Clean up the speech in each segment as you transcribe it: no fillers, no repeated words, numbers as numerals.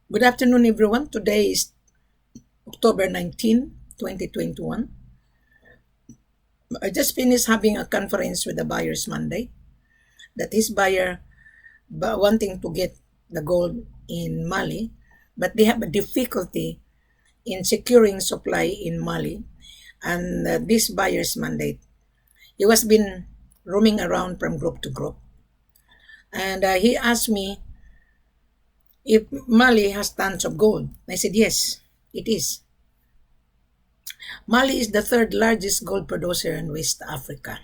Good afternoon, everyone. Today is October 19, 2021. I just finished having a conference with the buyers Monday that his buyer wanting to get the gold in Mali, but they have a difficulty in securing supply in Mali. And this buyer's mandate, he was been roaming around from group to group. And he asked me if Mali has tons of gold. I said, yes, it is. Mali is the third largest gold producer in West Africa.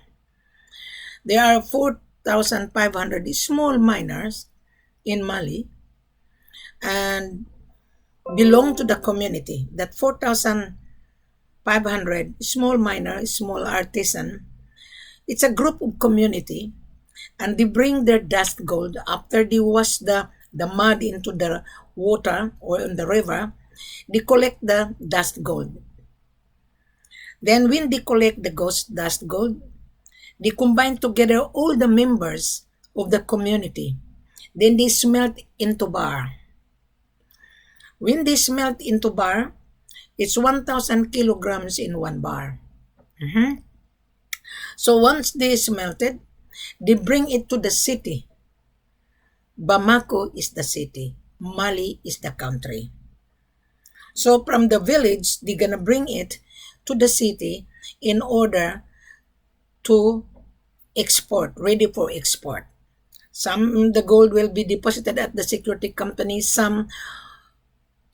There are 4,500 small miners in Mali and belong to the community. That 4,500 small miner, small artisan, it's a group of community, and they bring their dust gold after they wash the mud into the water or in the river. They collect the dust gold. Then when they collect the dust gold, they combine together all the members of the community. Then they smelt into bar. When they smelt into bar, it's 1,000 kilograms in one bar. So once they smelted, they bring it to the city. Bamako is the city. Mali is the country. So from the village, they're gonna bring it to the city in order to export, ready for export. Some the gold will be deposited at the security company. Some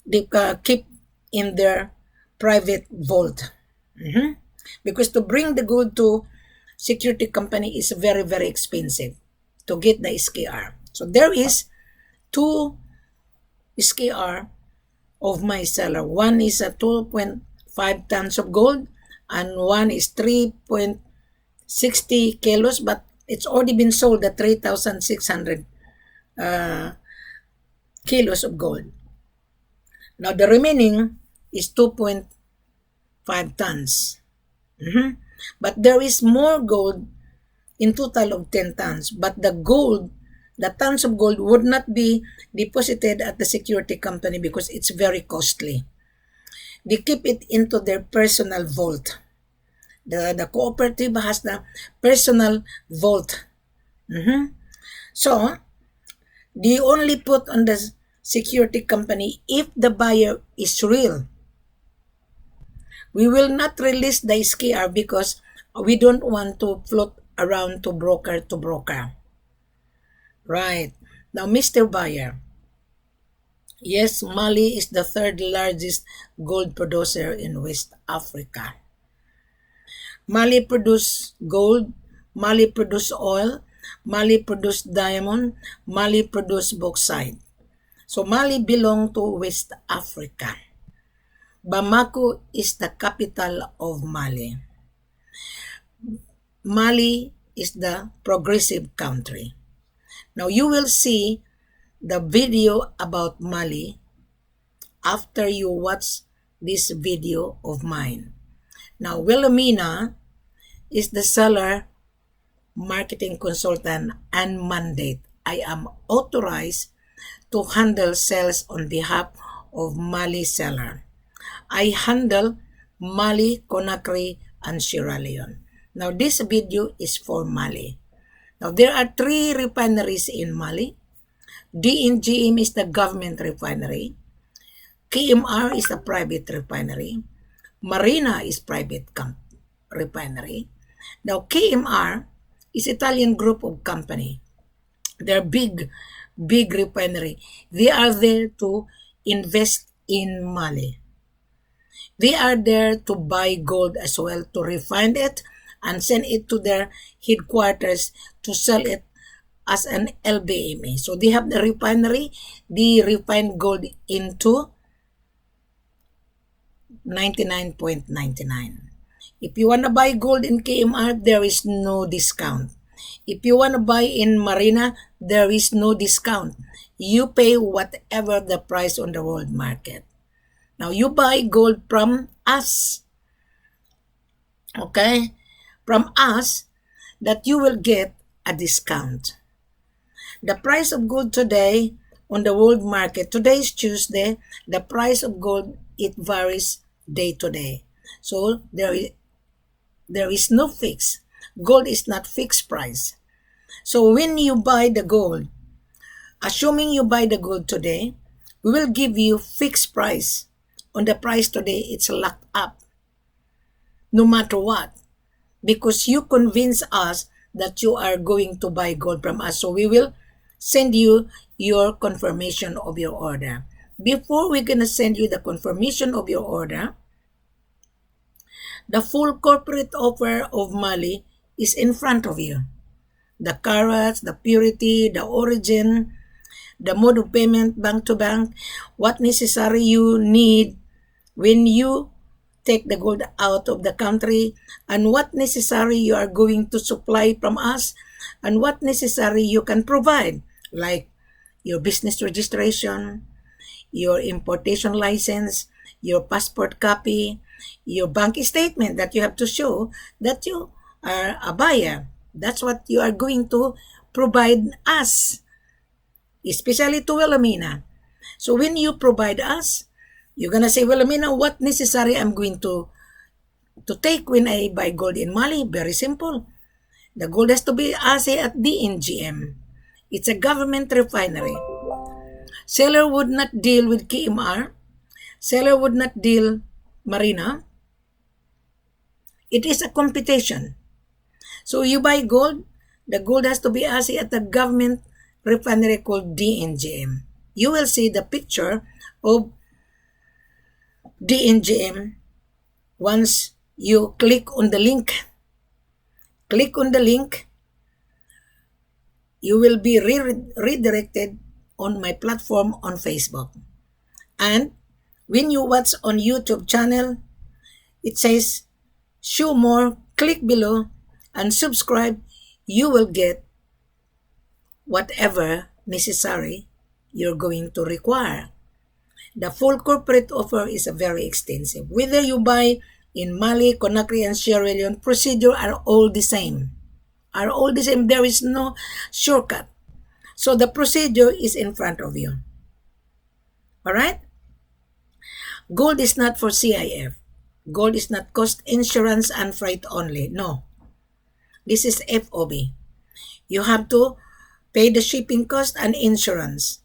they keep in their private vault. Because to bring the gold to security company is very, very expensive to get the SKR. So there is two SKR of my seller. One is a 2.5 tons of gold and one is 3.60 kilos, but it's already been sold at 3,600 kilos of gold. Now the remaining is 2.5 tons. But there is more gold in total of 10 tons. But the tons of gold would not be deposited at the security company because it's very costly. They keep it into their personal vault. The cooperative has the personal vault. So, they only put on the security company if the buyer is real. We will not release the SKR because we don't want to float around to broker to broker. Right. Now, Mr. Buyer, yes, Mali is the third largest gold producer in West Africa. Mali produce gold, Mali produce oil, Mali produce diamond, Mali produce bauxite. So Mali belong to West Africa. Bamako is the capital of Mali. Mali is the progressive country. Now you will see the video about Mali after you watch this video of mine. Now Wilhelmina is the seller, marketing consultant, and mandate. I am authorized to handle sales on behalf of Mali seller. I handle Mali, Conakry, and Sierra Leone. Now this video is for Mali. Now there are 3 refineries in Mali. DNGM is the government refinery. KMR is a private refinery. Marina is private refinery. Now KMR is Italian group of company. They're big refinery. They are there to invest in Mali. They are there to buy gold as well, to refine it and send it to their headquarters to sell it as an LBMA. So they have the refinery, they refine gold into 99.99. If you want to buy gold in KMR, there is no discount. If you want to buy in Marina, there is no discount. You pay whatever the price on the world market. Now, you buy gold from us. Okay? From us, that you will get a discount. The price of gold today, on the world market. Today is Tuesday. The price of gold, it varies day to day. So there is no fix. Gold is not fixed price. So when you buy the gold, assuming you buy the gold today, we will give you fixed price. On the price today, it's locked up. No matter what. Because you convince us that you are going to buy gold from us. So we will send you your confirmation of your order. Before we're going to send you the confirmation of your order, the full corporate offer of Mali is in front of you. The carats, the purity, the origin, the mode of payment, bank to bank, what necessary you need when you take the gold out of the country, and what necessary you are going to supply from us, and what necessary you can provide, like your business registration, your importation license, your passport copy, your bank statement that you have to show that you are a buyer. That's what you are going to provide us, especially to Wilhelmina. So when you provide us, you're gonna say, Wilhelmina, what necessary I'm going to take when I buy gold in Mali? Very simple. The gold has to be assay at DNGM. It's a government refinery. Seller would not deal with KMR. Seller would not deal Marina. It is a competition. So you buy gold, the gold has to be assay at the government refinery called DNGM. You will see the picture of DNGM once you click on the link. Click on the link, you will be redirected on my platform on Facebook. And when you watch on YouTube channel, it says show more, click below and subscribe. You will get whatever necessary you're going to require. The full corporate offer is very extensive. Whether you buy in Mali, Conakry, and Sierra Leone, procedure are all the same. Are all the same. There is no shortcut. So the procedure is in front of you. Alright? Gold is not for C.I.F. Gold is not cost, insurance, and freight only. No. This is F.O.B. You have to pay the shipping cost and insurance.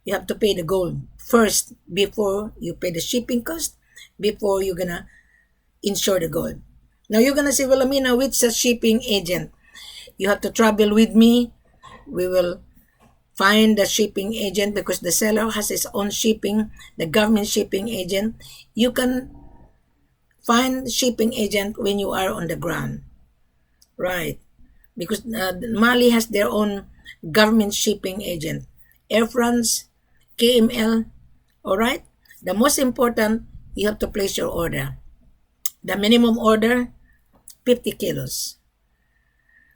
You have to pay the gold first before you pay the shipping cost, before you're gonna insure the gold. Now you're gonna say, well, Amina, which is a shipping agent? You have to travel with me. We will find the shipping agent because the seller has his own shipping, the government shipping agent. You can find shipping agent when you are on the ground. Right. Because Mali has their own government shipping agent. Air France, KML, alright? The most important, you have to place your order. The minimum order, 50 kilos.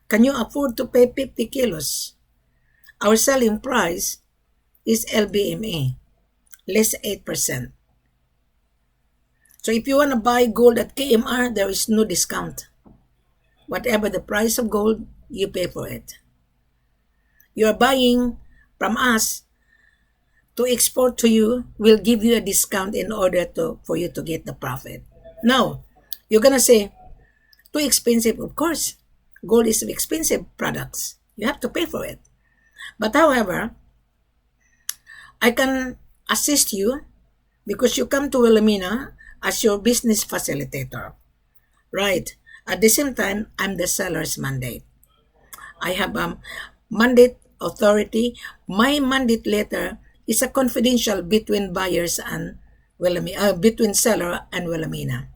Can you afford to pay 50 kilos? Our selling price is LBMA, less 8%. So if you want to buy gold at KMR, there is no discount. Whatever the price of gold, you pay for it. You are buying from us to export to you, we'll give you a discount in order for you to get the profit. Now, you're gonna say, too expensive. Of course, gold is expensive products. You have to pay for it. But however, I can assist you because you come to Wilhelmina as your business facilitator. Right. At the same time, I'm the seller's mandate. I have a mandate authority. My mandate letter is a confidential between buyers and between seller and Wilhelmina.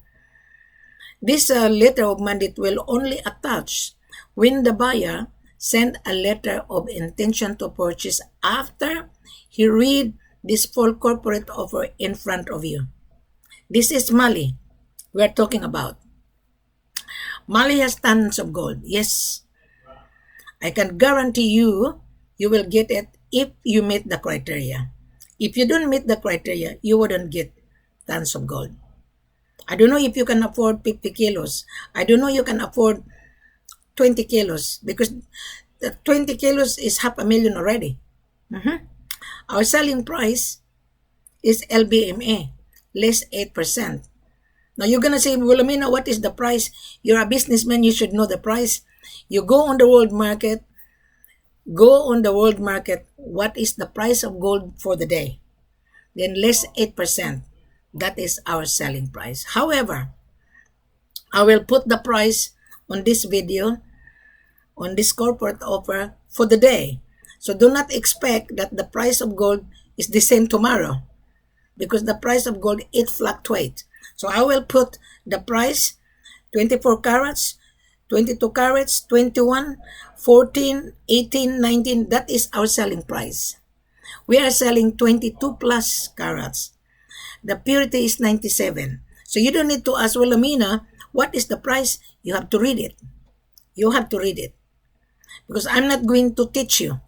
This letter of mandate will only attach when the buyer send a letter of intention to purchase after he read this full corporate offer in front of you. This is Mali we're talking about. Mali has tons of gold. Yes, I can guarantee you, you will get it if you meet the criteria. If you don't meet the criteria, you wouldn't get tons of gold. I don't know if you can afford 50 kilos. I don't know you can afford 20 kilos because the 20 kilos is 500,000 already. Our selling price is LBMA, less 8%. Now you're gonna say, Wilhelmina, what is the price? You're a businessman, you should know the price. You go on the world market, what is the price of gold for the day? Then less 8%. That is our selling price. However, I will put the price on this video, on this corporate offer for the day. So do not expect that the price of gold is the same tomorrow, because the price of gold, it fluctuates. So I will put the price 24 carats, 22 carats, 21, 14, 18, 19. That is our selling price. We are selling 22 plus carats. The purity is 97. So you don't need to ask, well, Amina, what is the price? You have to read it. You have to read it. Because I'm not going to teach you.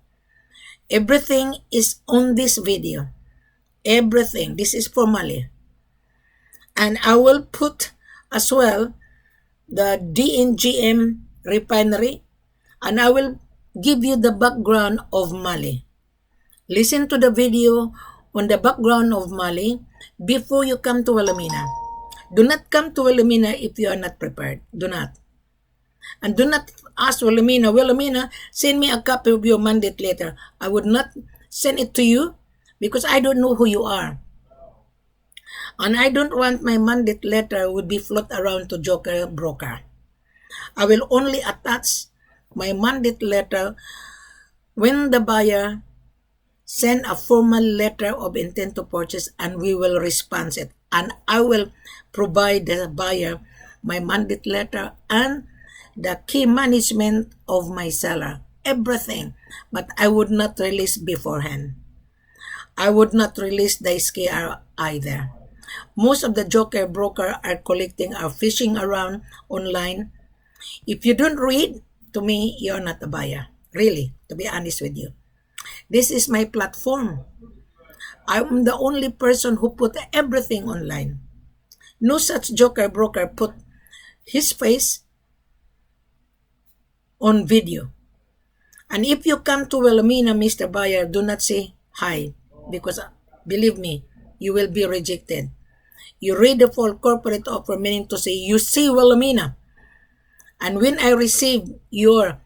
Everything is on this video. Everything. This is for Mali. And I will put as well the DNGM refinery, and I will give you the background of Mali. Listen to the video on the background of Mali before you come to Wilhelmina. Do not come to Wilhelmina if you are not prepared. Do not. And do not ask Wilhelmina, send me a copy of your mandate letter. I would not send it to you because I don't know who you are. And I don't want my mandate letter would be float around to joker broker. I will only attach my mandate letter when the buyer send a formal letter of intent to purchase, and we will respond it. And I will provide the buyer my mandate letter and the key management of my seller. Everything. But I would not release beforehand. I would not release the SKR either. Most of the joker broker are collecting, are fishing around online. If you don't read, to me, you're not a buyer. Really, to be honest with you. This is my platform. I'm the only person who put everything online. No such joker broker put his face on video. And if you come to Wilhelmina, Mr. Buyer, do not say hi, because believe me, you will be rejected. You read the full corporate offer, meaning to say, you see Wilhelmina. And when I receive your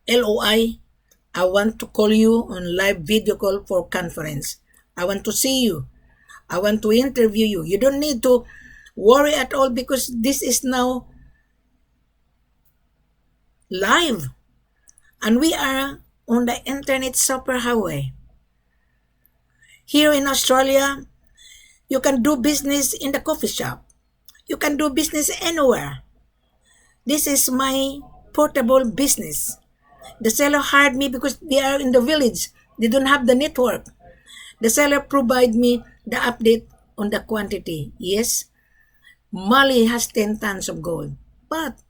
L.O.I, I want to call you on live video call for conference. I want to see you. I want to interview you. You don't need to worry at all because this is now live. And we are on the internet superhighway. Here in Australia, you can do business in the coffee shop. You can do business anywhere. This is my portable business. The seller hired me because they are in the village. They don't have the network. The seller provide me the update on the quantity. Yes, Mali has 10 tons of gold. But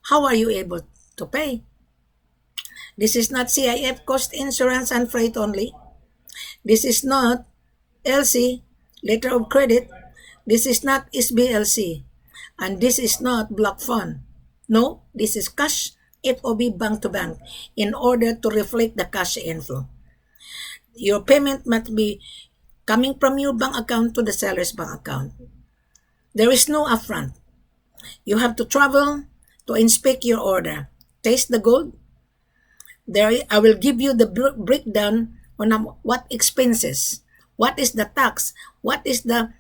how are you able to pay? This is not C.I.F, cost insurance and freight only. This is not LC, letter of credit. This is not SBLC. And this is not block fund. No, this is cash F.O.B bank to bank in order to reflect the cash inflow. Your payment must be coming from your bank account to the seller's bank account. There is no upfront. You have to travel to inspect your order. Taste the gold. There, I will give you the breakdown on what expenses, what is the tax, what is the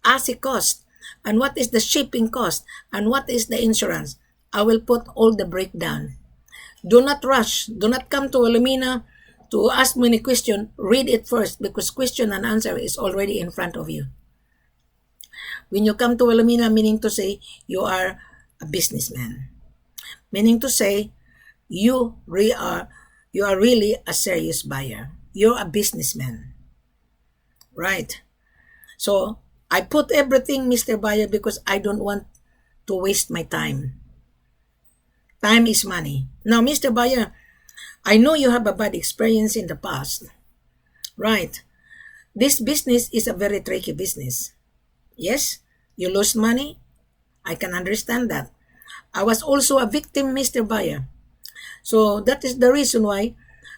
assay cost, and what is the shipping cost, and what is the insurance. I will put all the breakdown. Do not rush. Do not come to Wilhelmina to ask me any question. Read it first because question and answer is already in front of you. When you come to Wilhelmina, meaning to say you are a businessman. Meaning to say you are really a serious buyer. You're a businessman. Right? So I put everything, Mr. Buyer, because I don't want to waste my time. Time is money. Now, Mr. Buyer, I know you have a bad experience in the past. Right. This business is a very tricky business. Yes, you lose money. I can understand that. I was also a victim, Mr. Buyer. So that is the reason why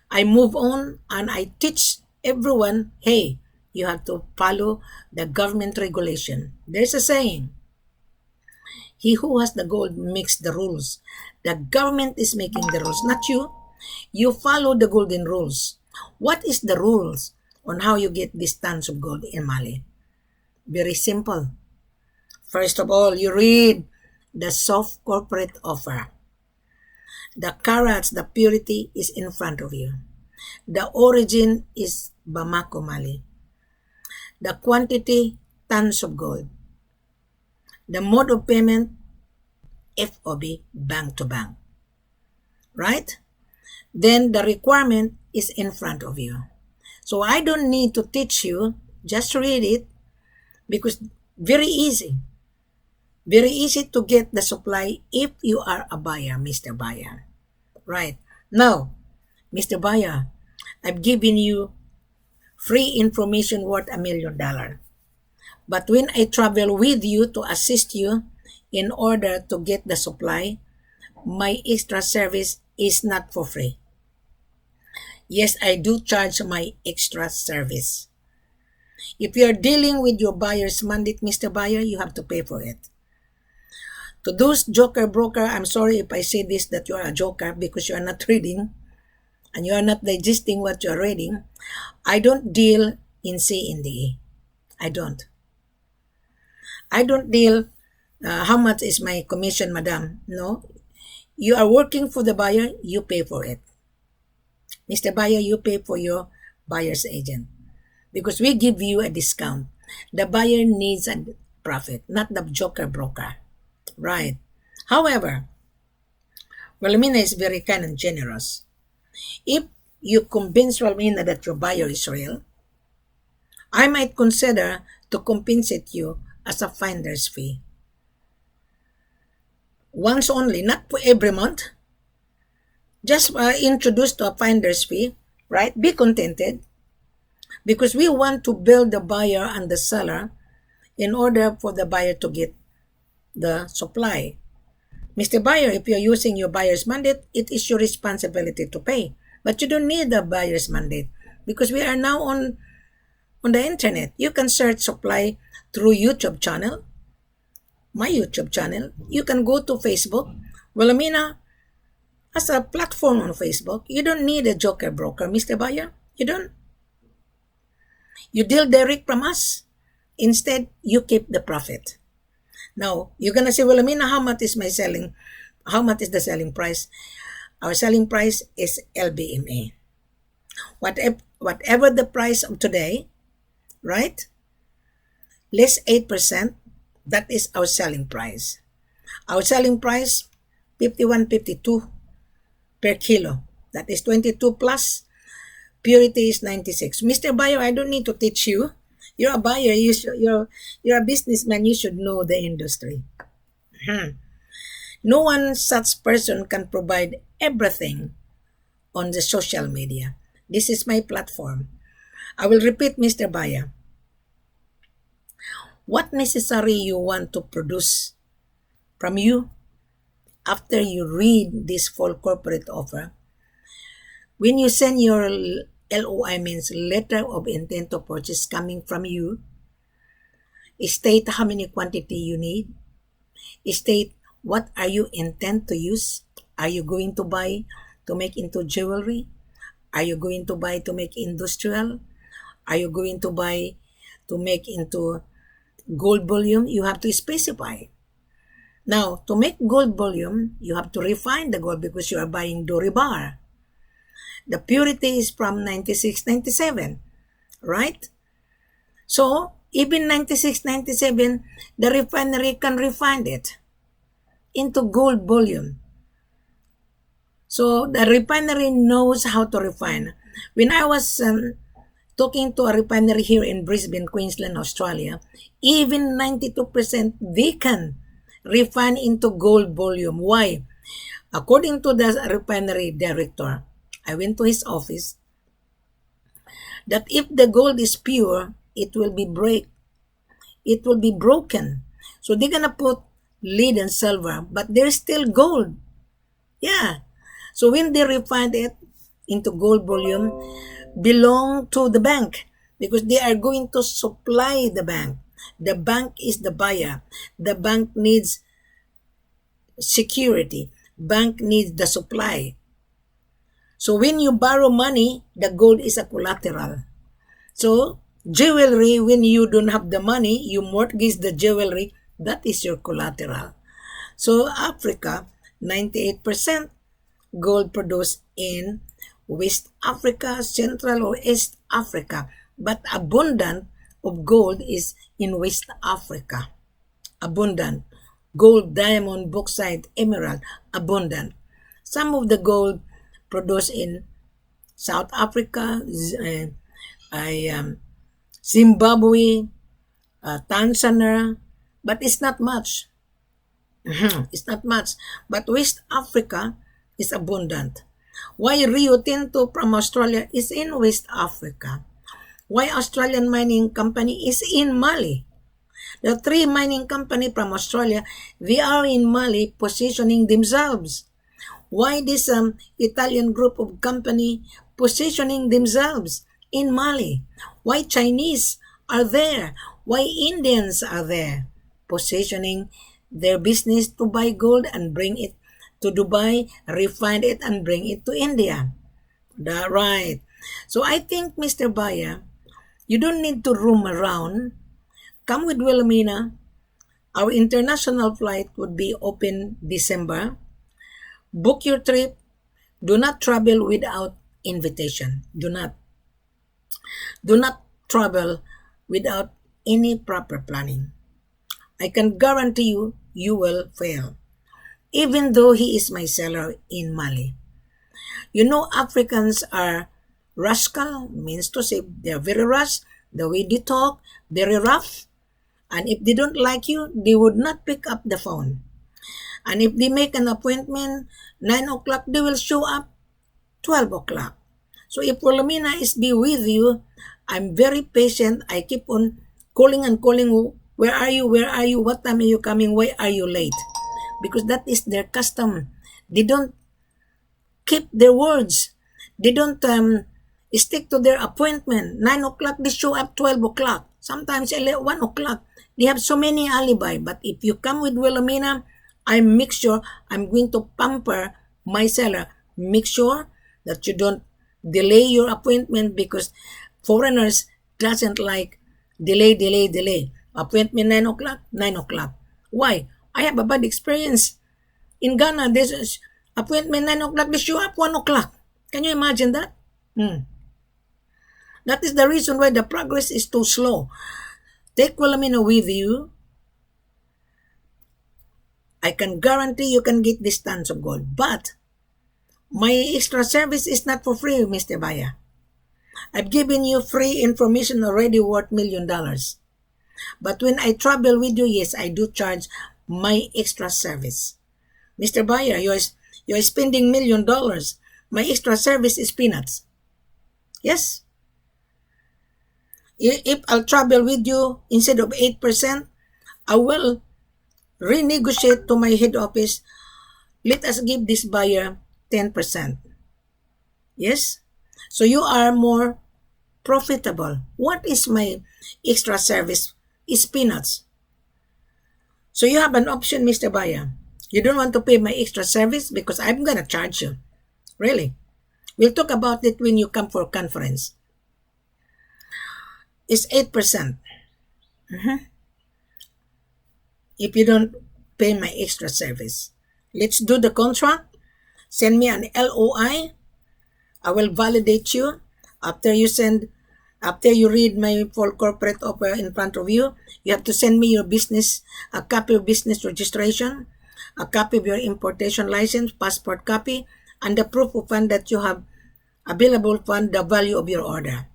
I move on and I teach everyone, hey, you have to follow the government regulation. There's a saying, he who has the gold makes the rules. The government is making the rules, not you. You follow the golden rules. What is the rules on how you get these tons of gold in Mali? Very simple. First of all, you read the soft corporate offer. The carats, the purity is in front of you. The origin is Bamako, Mali. The quantity, tons of gold. The mode of payment, F.O.B, bank to bank. Right? Then the requirement is in front of you. So I don't need to teach you, just read it, because very easy. Very easy to get the supply if you are a buyer, Mr. Buyer. Right. Now, Mr. Buyer, I've given you free information worth $1 million. But when I travel with you to assist you in order to get the supply, my extra service is not for free. Yes, I do charge my extra service. If you are dealing with your buyer's mandate, Mr. Buyer, you have to pay for it. To those joker broker, I'm sorry if I say this that you are a joker because you are not reading and you are not digesting what you are reading. I don't deal in C&D. I don't. I don't deal how much is my commission, madam. No. You are working for the buyer, you pay for it. Mr. Buyer, you pay for your buyer's agent because we give you a discount. The buyer needs a profit, not the joker broker. Right. However, Wilhelmina is very kind and generous. If you convince Wilhelmina that your buyer is real, I might consider to compensate you as a finder's fee. Once only, not for every month. Just introduce to a finder's fee, right? Be contented because we want to build the buyer and the seller in order for the buyer to get the supply. Mr. Buyer, if you're using your buyer's mandate, it is your responsibility to pay. But you don't need the buyer's mandate because we are now on the internet. You can search supply through YouTube channel, my YouTube channel. You can go to Facebook. Wilhelmina as a platform on Facebook. You don't need a joker broker, Mr. Buyer. You don't. You deal direct from us. Instead, you keep the profit. Now, you're going to say, Wilhelmina, how much is my selling? How much is the selling price? Our selling price is LBMA. Whatever the price of today, right? Less 8%, that is our selling price. Our selling price, 51.52 per kilo. That is 22 plus. Purity is 96. Mr. Buyer, I don't need to teach you. You're a buyer. You're a businessman. You should know the industry. No one such person can provide everything on the social media. This is my platform. I will repeat, Mr. Buyer. What necessary you want to produce from you after you read this full corporate offer? When you send your L.O.I, means letter of intent to purchase, coming from you, state how many quantity you need, state what are you intend to use. Are you going to buy to make into jewelry? Are you going to buy to make industrial? Are you going to buy to make into gold bullion? You have to specify. Now, to make gold bullion, you have to refine the gold because you are buying Dore bar. The purity is from 96, 97, right? So, even 96, 97, the refinery can refine it into gold bullion. So, the refinery knows how to refine. When I was talking to a refinery here in Brisbane, Queensland, Australia, even 92% they can refine into gold bullion. Why? According to the refinery director, I went to his office, that if the gold is pure, it will be broken. So they're gonna put lead and silver, but there's still gold. Yeah. So when they refined it, into gold bullion belong to the bank because they are going to supply the bank. The bank is the buyer. The bank needs security. Bank needs the supply. So when you borrow money, the gold is a collateral. So jewelry, when you don't have the money, you mortgage the jewelry, that is your collateral. So Africa, 98% gold produced in West Africa, Central or East Africa, but abundant of gold is in West Africa. Abundant. Gold, diamond, bauxite, emerald, abundant. Some of the gold produced in South Africa, Zimbabwe, Tanzania, but it's not much. It's not much. But West Africa is abundant. Why Rio Tinto from Australia is in West Africa? Why Australian mining company is in Mali? The three mining company from Australia, they are in Mali positioning themselves. Why this Italian group of company positioning themselves in Mali? Why Chinese are there? Why Indians are there? Positioning their business to buy gold and bring it to Dubai, refine it and bring it to India. That right. So I think, Mr. Baya, you don't need to roam around. Come with Wilhelmina. Our international flight would be open December. Book your trip. Do not travel without invitation. Do not. Do not travel without any proper planning. I can guarantee you, you will fail. Even though he is my seller in Mali. You know, Africans are rascal, means to say they're very rash, the way they talk, very rough. And if they don't like you, they would not pick up the phone. And if they make an appointment, 9 o'clock, they will show up 12 o'clock. So if Wilhelmina is be with you, I'm very patient. I keep on calling and calling. Where are you? Where are you? What time are you coming? Why are you late? Because that is their custom. They don't keep their words. They don't stick to their appointment. 9 o'clock, they show up 12 o'clock. Sometimes 1 o'clock. They have so many alibi. But if you come with Wilhelmina, I make sure I'm going to pamper my seller. Make sure that you don't delay your appointment because foreigners doesn't like delay. Appointment 9 o'clock, 9 o'clock. Why? I have a bad experience. In Ghana, there's appointment 9 o'clock, they show up 1 o'clock. Can you imagine that? That is the reason why the progress is too slow. Take Wilhelmina with you. I can guarantee you can get this tons of gold. But my extra service is not for free, Mr. Baya. I've given you free information already worth $1 million. But when I travel with you, yes, I do charge my extra service. Mr. Baya, you're spending $1 million. My extra service is peanuts. Yes? If I'll travel with you instead of 8%, I will renegotiate to my head office. Let us give this buyer 10%. Yes? So you are more profitable. What is my extra service? Is peanuts. So you have an option, Mr. Baya. You don't want to pay my extra service because I'm going to charge you. Really. We'll talk about it when you come for a conference. It's 8%. If you don't pay my extra service. Let's do the contract. Send me an L.O.I. I will validate you. After you read my full corporate offer in front of you, you have to send me your business, a copy of business registration, a copy of your importation license, passport copy, and the proof of fund that you have available fund, the value of your order.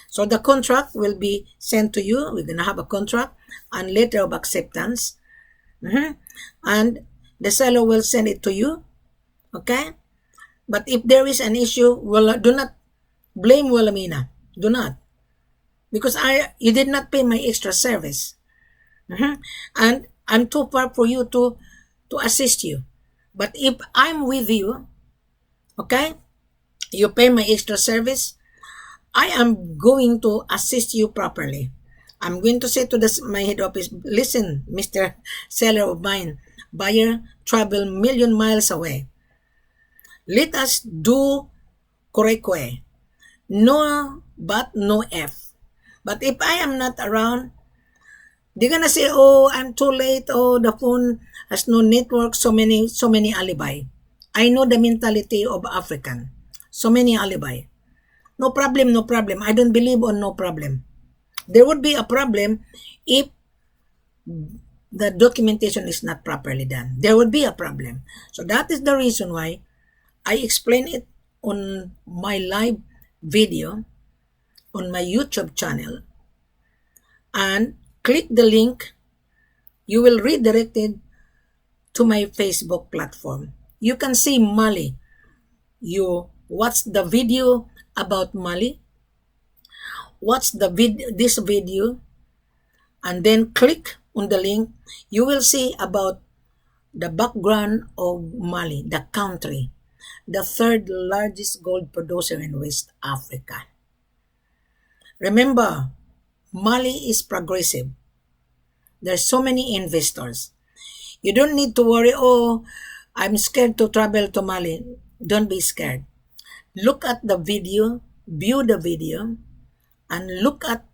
So the contract will be sent to you. We're going to have a contract and letter of acceptance. And the seller will send it to you. Okay? But if there is an issue, well, do not blame Wilhelmina. Do not. Because you did not pay my extra service. And I'm too far for you to assist you. But if I'm with you, okay, you pay my extra service, I am going to assist you properly. I'm going to say to my head office, listen, Mr. Seller of mine, buyer travel million miles away. Let us do correct way. No but, no F. But if I am not around, they're gonna say, oh, I'm too late. Oh, the phone has no network. So many alibi. I know the mentality of African. So many alibi. No problem, no problem. I don't believe on no problem. There would be a problem if the documentation is not properly done. There would be a problem. So that is the reason why I explain it on my live video on my YouTube channel, and click the link. You will redirect it to my Facebook platform. You can see Mali. You watch the video about Mali. Watch this video, and then click on the link. You will see about the background of Mali, the country, the third largest gold producer in West Africa. Remember, Mali is progressive. There's so many investors. You don't need to worry, oh, I'm scared to travel to Mali. Don't be scared. Look at the video, view the video, and look at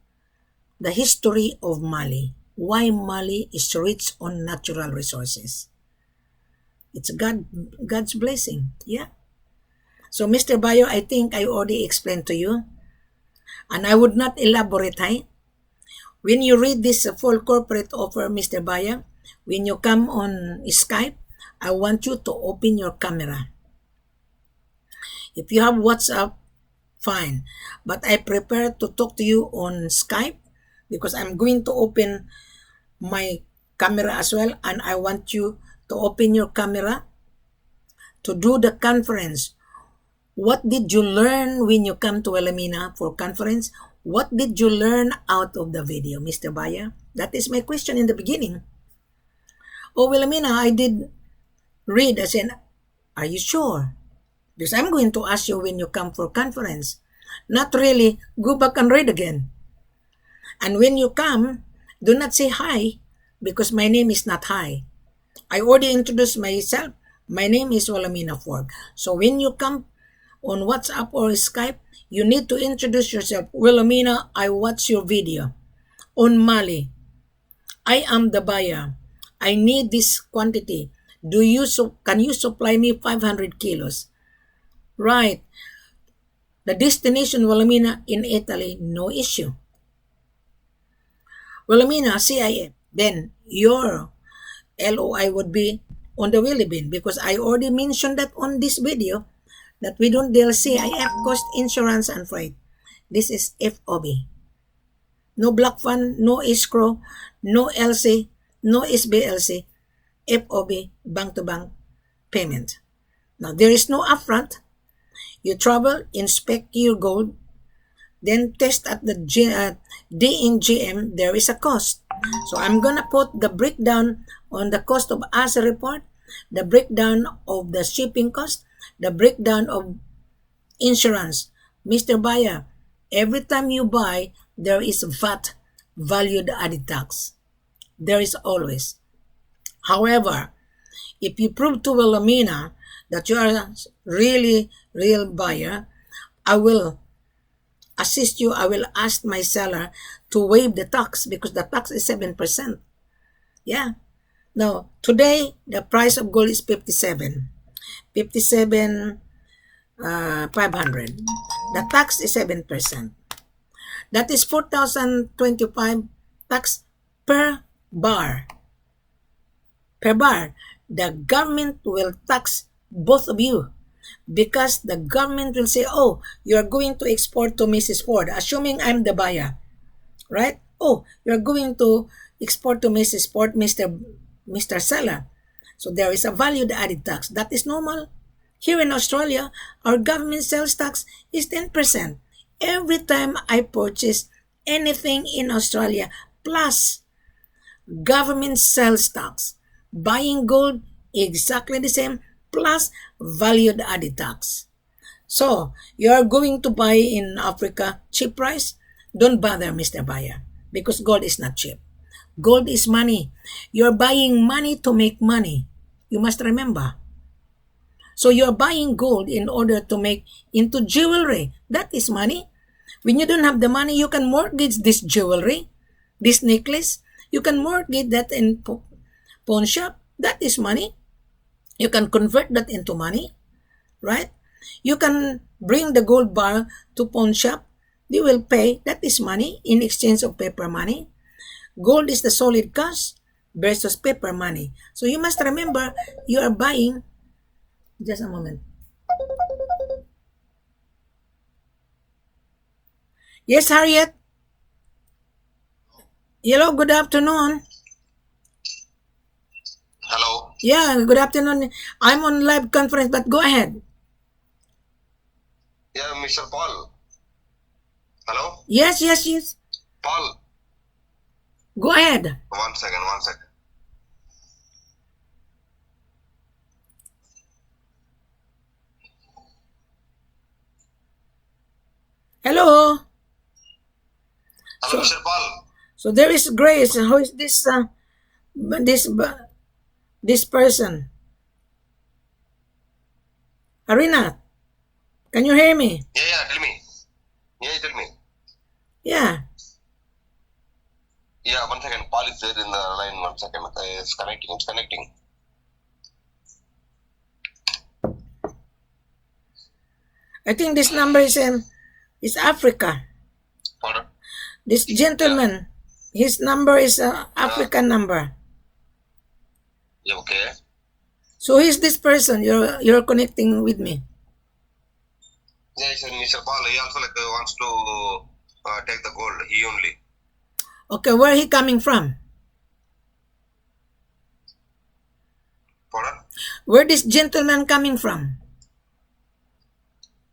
the history of Mali. Why Mali is rich on natural resources. It's God's blessing. Yeah. So, Mr. Bayo, I think I already explained to you. And I would not elaborate, hey? When you read this full corporate offer, Mr. Bayo, when you come on Skype, I want you to open your camera. If you have WhatsApp, fine. But I prefer to talk to you on Skype because I'm going to open my camera as well, and I want you to open your camera to do the conference. What did you learn when you come to Wilhelmina for conference? What did you learn out of the video, Mr. Bayo? That is my question in the beginning. Oh, Wilhelmina, I did read. I said, are you sure? Because I'm going to ask you when you come for conference. Not really, go back and read again. And when you come, do not say hi because my name is not hi. I already introduced myself. My name is Wilhelmina F.O.B. So when you come on WhatsApp or Skype, you need to introduce yourself. Wilhelmina, I watch your video on Mali. I am the buyer. I need this quantity. Can you supply me 500 kilos? Right. The destination, Wilhelmina, in Italy, no issue. Wilhelmina, C.I.F. Then your L.O.I would be on the Willy bin because I already mentioned that on this video that we don't deal C.I.F, cost, insurance, and freight. This is F.O.B. No block fund, no escrow, no LC, no SBLC, F.O.B, bank-to-bank payment. Now, there is no upfront. You travel, inspect your gold, then test at the DNGM, there is a cost. So I'm going to put the breakdown on the cost of assay report, the breakdown of the shipping cost, the breakdown of insurance. Mr. Buyer, every time you buy, there is VAT, valued added tax. There is always. However, if you prove to Wilhelmina that you are a really real buyer, I will assist you. I will ask my seller to waive the tax because the tax is 7%. Yeah. Now, today, the price of gold is 57,500. The tax is 7%. That is 4,025 tax per bar. Per bar. The government will tax both of you because the government will say, oh, you're going to export to Mrs. Ford, assuming I'm the buyer, right? Oh, you're going to export to Mrs. Ford, Mr. Seller. So there is a valued added tax. That is normal. Here in Australia, our government sales tax is 10%. Every time I purchase anything in Australia, plus government sales tax, buying gold, exactly the same, plus valued added tax. So, you are going to buy in Africa cheap price? Don't bother, Mr. Buyer, because gold is not cheap. Gold is money. You're buying money to make money. You must remember. So you're buying gold in order to make into jewelry. That is money. When you don't have the money, you can mortgage this jewelry, this necklace. You can mortgage that in pawn shop. That is money. You can convert that into money, right? You can bring the gold bar to pawn shop. They will pay. That is money in exchange of paper money. Gold is the solid cash versus paper money. So you must remember, you are buying. Just a moment. Yes, Harriet. Hello, good afternoon. Hello. Yeah, good afternoon. I'm on live conference, but go ahead. Yeah, Mr. Paul. Hello? Yes, yes, yes. Paul. Go ahead. One second. Hello. Hello, Mr. Paul. So there is Grace. Who is this? This person. Arina, can you hear me? Yeah, tell me. Yeah, tell me. Yeah. Yeah, 1 second. Paul is there in the line. 1 second. It's connecting. I think this number is Africa. Hold on. This gentleman, his number is African number. Yeah, okay. So who is this person you're connecting with me? Yeah, it's Mr. Paul. He also wants to take the gold. He only. Okay, where he coming from? Hold on. Where this gentleman coming from?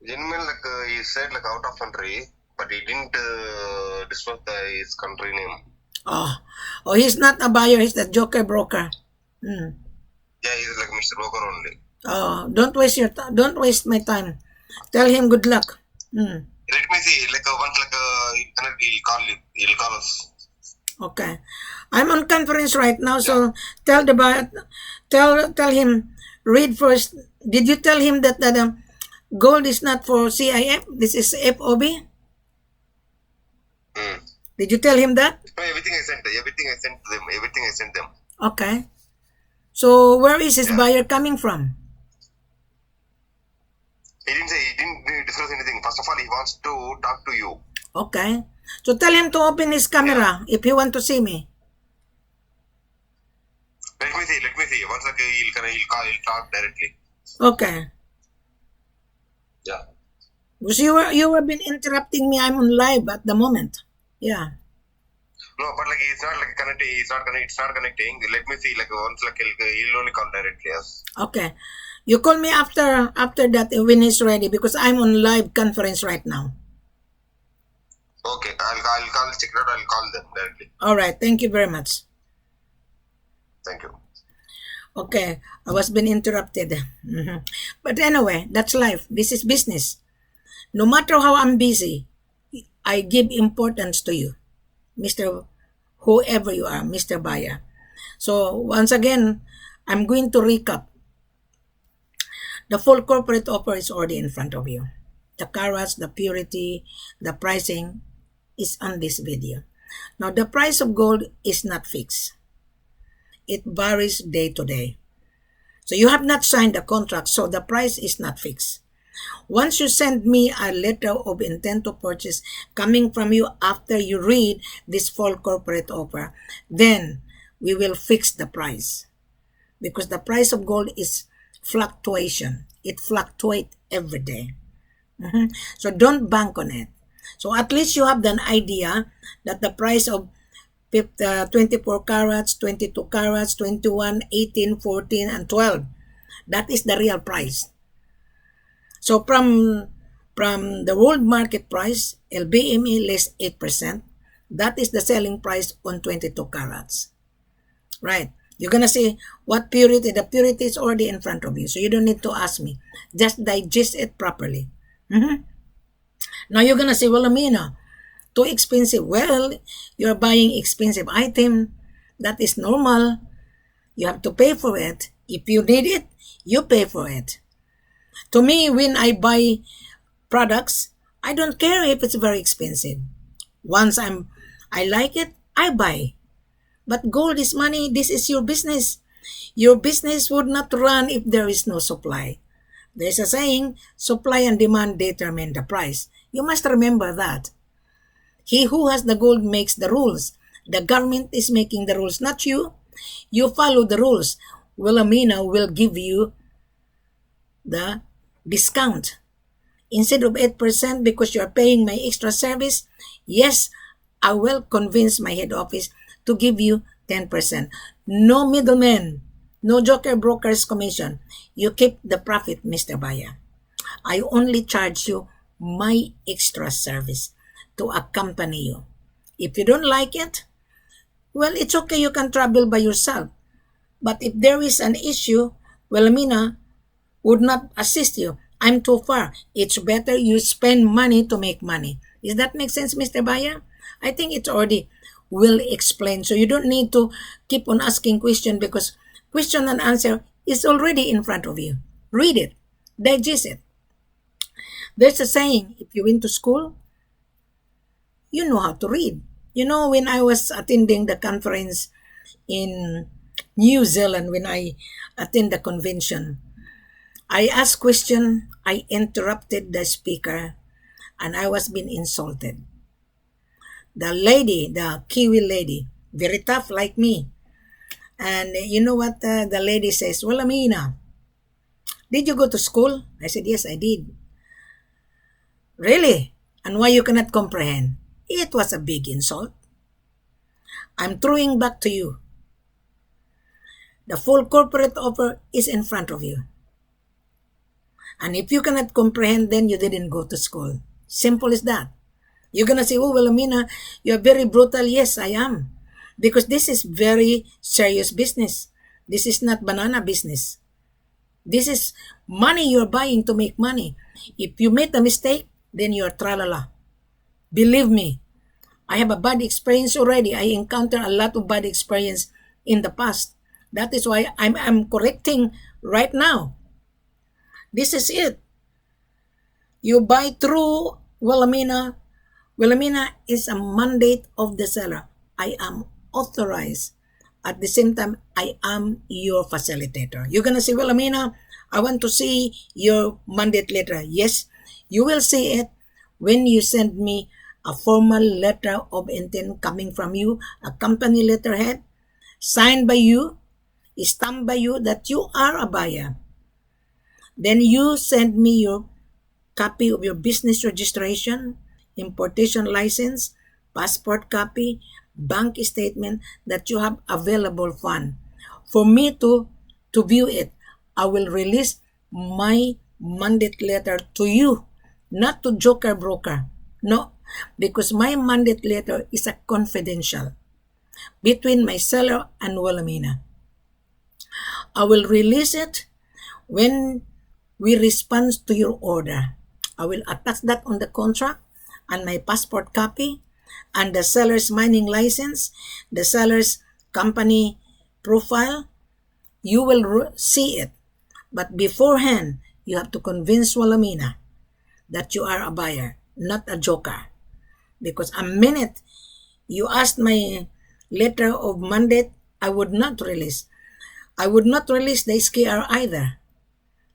Gentleman, he said out of country, but he didn't disclose his country name. Oh, he's not a buyer. He's the joker broker. Yeah, he's Mr. Broker only. Oh, don't waste my time. Tell him good luck. Let me see. Once he'll call you. He'll call us. Okay, I'm on conference right now. So tell the buyer, tell him. Read first. Did you tell him that gold is not for C.I.F? This is F.O.B. Did you tell him that? No, everything I sent them. Okay. So where is his buyer coming from? He didn't discuss anything. First of all, he wants to talk to you. Okay. So tell him to open his camera if he want to see me. Let me see. Once he'll talk directly. Okay. Yeah. Because you have been interrupting me. I'm on live at the moment. Yeah. No, but it's not connecting. It's not connecting. Let me see. Once he'll only call directly. Yes. Okay. You call me after that when he's ready, because I'm on live conference right now. Okay. I'll call. Check it out. I'll call them directly. All right. Thank you very much. Thank you. Okay. I was being interrupted. But anyway, that's life. This is business. No matter how I'm busy, I give importance to you, Mr. Whoever you are, Mr. Buyer. So once again, I'm going to recap. The full corporate offer is already in front of you. The carats, the purity, the pricing is on this video. Now, the price of gold is not fixed. It varies day to day. So you have not signed the contract, so the price is not fixed. Once you send me a letter of intent to purchase coming from you after you read this full corporate offer, then we will fix the price. Because the price of gold is fluctuation. It fluctuates every day. So don't bank on it. So at least you have an idea that the price of 24 carats, 22 carats, 21, 18, 14, and 12, that is the real price. So from the world market price, LBMA less 8%, that is the selling price on 22 carats. Right? You're going to say what purity. The purity is already in front of you. So you don't need to ask me. Just digest it properly. Mhm. Now you're gonna say, well, Amina, too expensive. Well, you're buying expensive item. That is normal. You have to pay for it. If you need it, you pay for it. To me, when I buy products, I don't care if it's very expensive. Once I like it, I buy. But gold is money. This is your business. Your business would not run if there is no supply. There's a saying, supply and demand determine the price. You must remember that. He who has the gold makes the rules. The government is making the rules, not you. You follow the rules. Wilhelmina will give you the discount. Instead of 8% because you are paying my extra service, yes, I will convince my head office to give you 10%. No middleman, no joker broker's commission. You keep the profit, Mr. Buyer. I only charge you my extra service to accompany you. If you don't like it, well, it's okay. You can travel by yourself. But if there is an issue, well, Mina would not assist you. I'm too far. It's better you spend money to make money. Does that make sense, Mr. Buyer? I think it's already well explained. So you don't need to keep on asking question because question and answer is already in front of you. Read it. Digest it. There's a saying, if you went to school, you know how to read. You know, when I was attending the conference in New Zealand, when I attend the convention, I asked question, I interrupted the speaker, and I was being insulted. The lady, the Kiwi lady, very tough like me. And you know what the lady says? Well, Amina, did you go to school? I said, yes, I did. Really? And why you cannot comprehend? It was a big insult. I'm throwing back to you. The full corporate offer is in front of you. And if you cannot comprehend, then you didn't go to school. Simple as that. You're going to say, oh, well, Amina, you're very brutal. Yes, I am. Because this is very serious business. This is not banana business. This is money you're buying to make money. If you made a mistake, then you're tralala. Believe me, I have a bad experience already. I encountered a lot of bad experience in the past. That is why I'm correcting right now. This is it. You buy through Wilhelmina. Wilhelmina is a mandate of the seller. I am authorized. At the same time, I am your facilitator. You're going to say, Wilhelmina, I want to see your mandate letter. Yes, you will see it when you send me a formal letter of intent coming from you, a company letterhead, signed by you, stamped by you that you are a buyer. Then you send me your copy of your business registration, importation license, passport copy, bank statement that you have available fund. For me to view it, I will release my mandate letter to you, not to joker broker. No, because my mandate letter is a confidential between my seller and Wilhelmina. I will release it when we respond to your order. I will attach that on the contract and my passport copy and the seller's mining license, the seller's company profile. You will see it. But beforehand, you have to convince Wilhelmina that you are a buyer, not a joker. Because a minute you asked my letter of mandate, I would not release. I would not release the SKR either.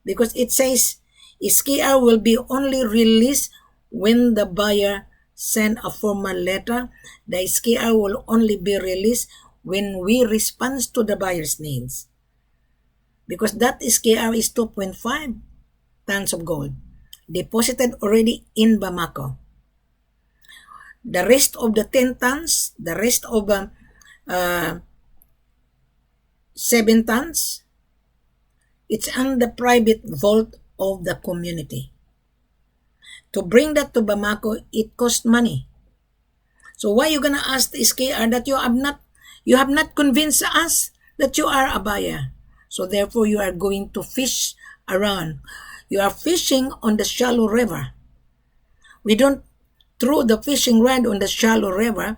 Because it says SKR will be only released when the buyer send a formal letter. The SKR will only be released when we respond to the buyer's needs. Because that SKR is 2.5 tons of gold deposited already in Bamako. The rest of the 10 tons, the rest of 7 tons, it's on the private vault of the community. To bring that to Bamako, it costs money. So why are you gonna ask the SKR that you have not convinced us that you are a buyer? So therefore you are going to fish around. You are fishing on the shallow river. We don't throw the fishing rod on the shallow river.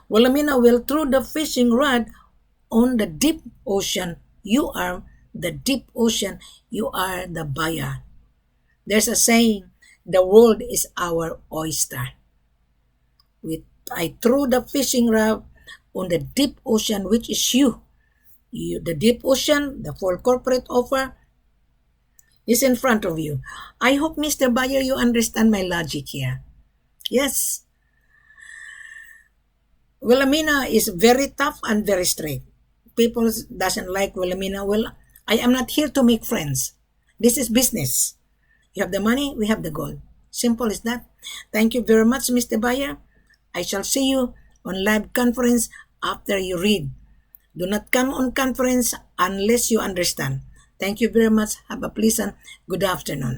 Wilhelmina will throw the fishing rod on the deep ocean. You are the deep ocean. You are the buyer. There's a saying, the world is our oyster. I threw the fishing rod on the deep ocean, which is you. The deep ocean, the full corporate offer is in front of you. I hope, Mr. Buyer, you understand my logic here. Yes, Wilhelmina is very tough and very straight. People doesn't like Wilhelmina. Well, I am not here to make friends. This is business. You have the money, we have the gold. Simple as that. Thank you very much, Mr. Buyer. I shall see you on live conference after you read. Do not come on conference unless you understand. Thank you very much. Have a pleasant good afternoon.